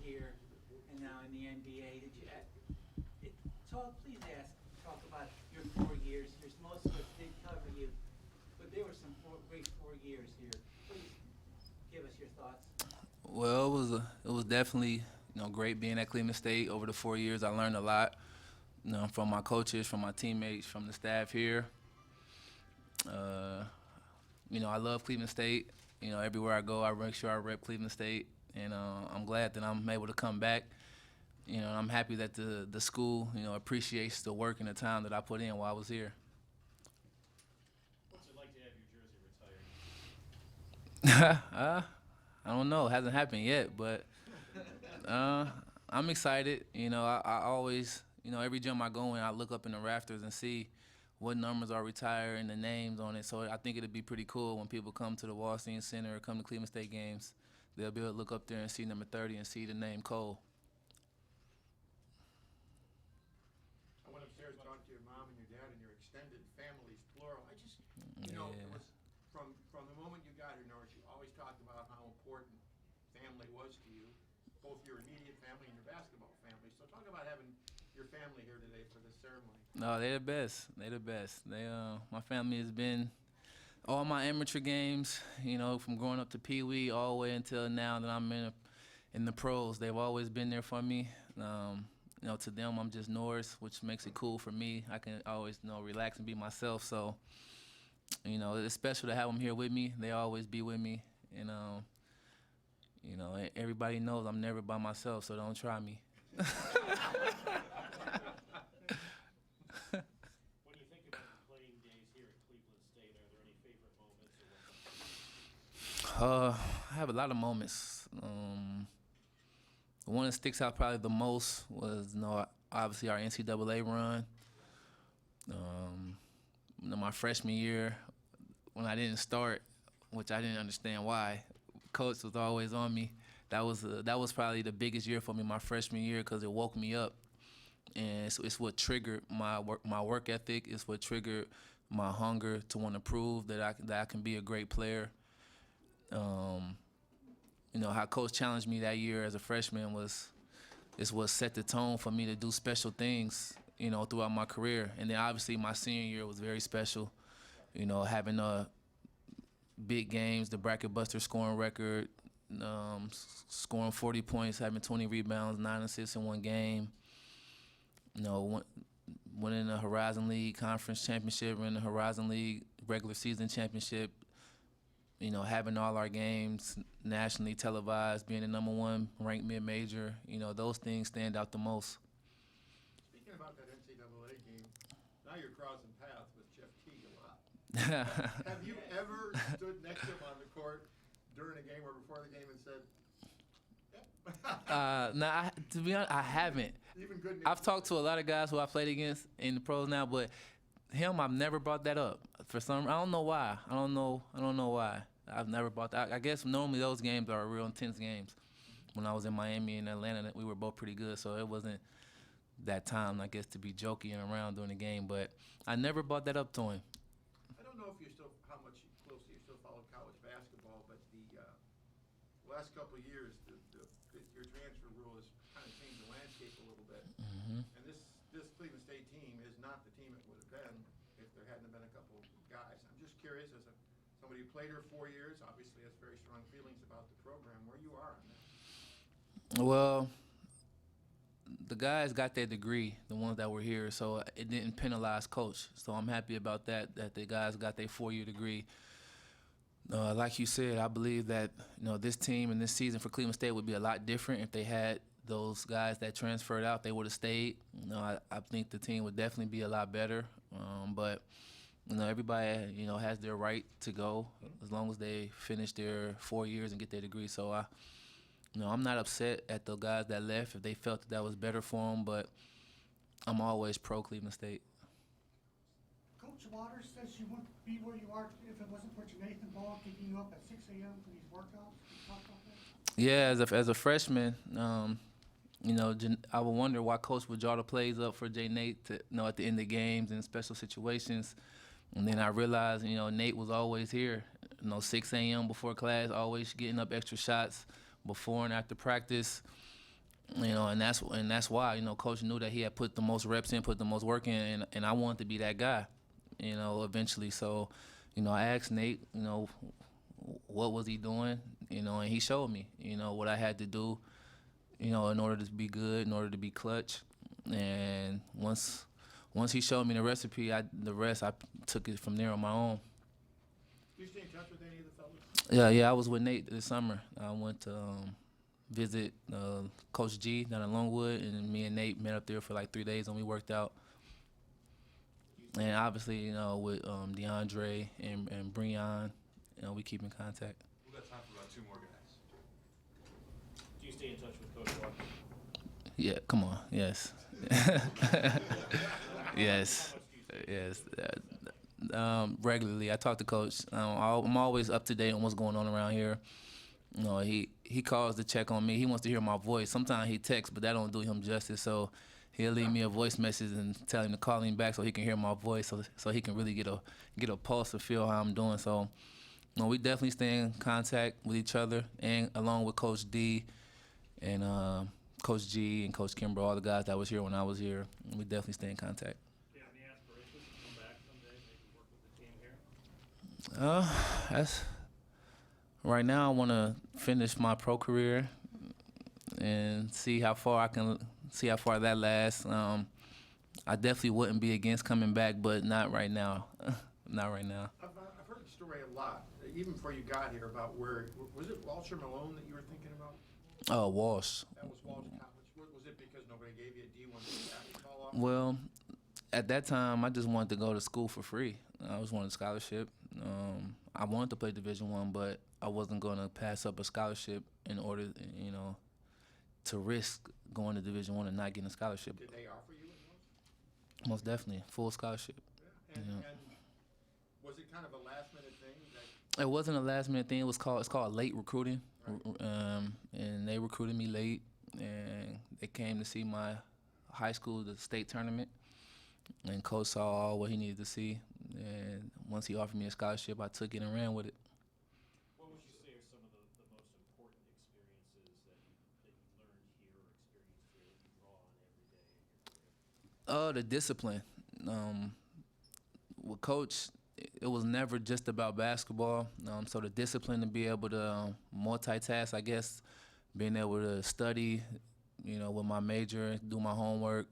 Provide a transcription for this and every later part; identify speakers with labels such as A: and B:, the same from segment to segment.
A: here and now in the NBA. Did you talk about your 4 years. There's most of us did cover you, but there were some great 4 years here. Please give us your thoughts.
B: Well, it was definitely great being at Cleveland State over the 4 years. I learned a lot, from my coaches, from my teammates, from the staff here. Uh, I love Cleveland State. Everywhere I go, I make sure I rep Cleveland State, and I'm glad that I'm able to come back. I'm happy that the school, appreciates the work and the time that I put in while I was here.
C: What's it like to have your jersey retired?
B: I don't know. It hasn't happened yet, but uh, I'm excited. I always, every gym I go in, I look up in the rafters and see what numbers are retired and the names on it. So I think it'd be pretty cool when people come to the Washington Center or come to Cleveland State games. They'll be able to look up there and see number 30 and see the name Cole.
D: I went upstairs and talked to your mom and your dad and your extended families, plural. It was from the moment you got here, Norris, you always talked about how important family was to you, both your immediate family and your basketball family. So talk about having your family here today for this ceremony.
B: No, they're the best. They're the best. My family has been all my amateur games, from growing up to Pee Wee all the way until now that I'm in the pros. They've always been there for me. To them, I'm just Norris, which makes it cool for me. I can always, relax and be myself. So, it's special to have them here with me. They always be with me, and everybody knows I'm never by myself. So don't try me.
C: When you think about the playing days here at Cleveland State, are there any favorite moments or what?
B: I have a lot of moments. The one that sticks out probably the most was, obviously our NCAA run. My freshman year, when I didn't start, which I didn't understand why, coach was always on me. That was probably the biggest year for me, my freshman year, because it woke me up, and it's what triggered my work ethic. It's what triggered my hunger to want to prove that I can be a great player. How coach challenged me that year as a freshman is what set the tone for me to do special things, throughout my career. And then obviously my senior year was very special, having big games, the bracket buster scoring record, scoring 40 points, having 20 rebounds, 9 assists in one game, winning the Horizon League Conference Championship, winning the Horizon League regular season championship, having all our games nationally televised, being the #1 ranked mid-major, those things stand out the most.
D: Speaking about that NCAA game, now you're crossing paths with Jeff Teague a lot. Have you ever stood next to him on the court during a game or before the game and said,
B: Nah, to be honest, I haven't.
D: even good news?
B: I've talked to a lot of guys who I played against in the pros now, but him, I've never brought that up. I don't know why. I don't know why. I've never brought that. I guess normally those games are real intense games. When I was in Miami and Atlanta, we were both pretty good, so it wasn't that time, I guess, to be joking around during the game. But I never brought that up to him.
D: I don't know if how much closely you still follow college basketball, but the last couple of years, your transfer rule has kind of changed the landscape a little bit.
B: Mm-hmm.
D: And this Cleveland State team is not the team it would have been if there hadn't been a couple of guys. I'm just curious, as somebody who played here 4 years, obviously has very strong feelings about the program, where you are on that.
B: Well, the guys got their degree, the ones that were here, so it didn't penalize coach. So I'm happy about that the guys got their 4-year degree. Like you said, I believe that this team and this season for Cleveland State would be a lot different if they had those guys that transferred out. They would have stayed. I think the team would definitely be a lot better. But everybody has their right to go as long as they finish their 4 years and get their degree. So I'm not upset at the guys that left if they felt that was better for them. But I'm always pro Cleveland State.
E: Coach Waters says you wouldn't be where you are if it wasn't for Nathan Ball keeping you up at 6 a.m. for these workouts. Can you talk about that?
B: Yeah, as a freshman, I would wonder why Coach would draw the plays up for Jay Nate to, at the end of games and special situations. And then I realized, Nate was always here, 6 a.m. before class, always getting up extra shots before and after practice. You know, and that's why, you know, Coach knew that he had put the most reps in, put the most work in, and I wanted to be that guy, you know, eventually. So, you know, I asked Nate, you know, what was he doing, you know, and he showed me, you know, what I had to do, you know, in order to be good, in order to be clutch. And once he showed me the recipe, the rest I took it from there on my own.
D: Do you stay in touch with any of the fellas?
B: Yeah, I was with Nate this summer. I went to visit Coach G down in Longwood, and me and Nate met up there for like 3 days, and we worked out. And obviously, you know, with DeAndre and Breon, you know, we keep in contact.
F: We've got time for about 2 more guys.
C: Do you stay in touch with Coach Walker?
B: Yeah, come on, yes. Yes, yes. Regularly, I talk to Coach. I'm always up to date on what's going on around here. You know, he calls to check on me. He wants to hear my voice. Sometimes he texts, but that don't do him justice. So he'll leave me a voice message and tell him to call him back so he can hear my voice, so he can really get a pulse and feel how I'm doing. So, you know, we definitely stay in contact with each other, and along with Coach D and Coach G and Coach Kimber, all the guys that was here when I was here. We definitely stay in contact.
C: Do you have any aspirations to come back someday, maybe work with the team here?
B: That's right now. I want to finish my pro career and see how far that lasts. I definitely wouldn't be against coming back, but not right now. Not right now.
D: I've heard the story a lot, even before you got here, about where, was it Walsh or Malone that you were thinking about?
B: Oh, Walsh.
D: That was Walsh College. Was it because nobody gave you a D1 basketball offer?
B: Well, at that time, I just wanted to go to school for free. I was wanting a scholarship. I wanted to play Division I, but I wasn't going to pass up a scholarship in order, you know, to risk going to Division I and not getting a scholarship.
D: Did they offer you one?
B: Most definitely, full scholarship.
D: Yeah.
B: Yeah.
D: And was it kind of a last minute thing? That
B: It wasn't a last minute thing. It's called late recruiting, and they recruited me late, and they came to see my high school, the state tournament, and Coach saw all what he needed to see, and once he offered me a scholarship, I took it and ran with it.
C: What would you say are some of the most important experiences that you learned here or experienced here that you draw on every day in your career?
B: The discipline. With Coach, it was never just about basketball. So the discipline to be able to multitask, I guess, being able to study, you know, with my major, do my homework,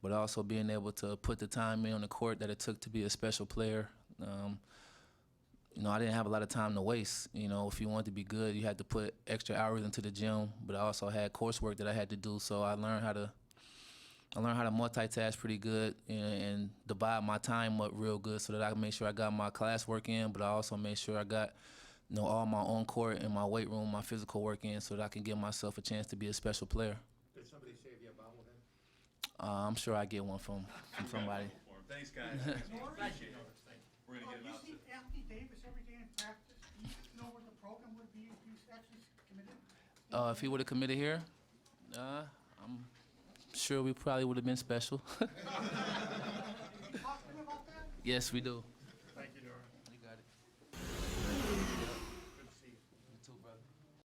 B: but also being able to put the time in on the court that it took to be a special player. You know, I didn't have a lot of time to waste. You know, if you wanted to be good, you had to put extra hours into the gym, but I also had coursework that I had to do, so I learned how to multitask pretty good and divide my time up real good so that I can make sure I got my classwork in, but I also made sure I got, you know, all my on court and my weight room, my physical work in, so that I can give myself a chance to be a special player.
D: did somebody save you a bobblehead?
B: I'm sure I get one from somebody.
F: Thanks, guys. Thanks, man.
E: Norris?
F: Appreciate it. We're going to get him
E: You
F: out
E: see
F: to
E: Anthony Davis every day in practice. Do you know where the program would be if he was actually committed?
B: If he would have committed here, I'm sure we probably would have been special.
E: Did you talk to him about that?
B: Yes, we do.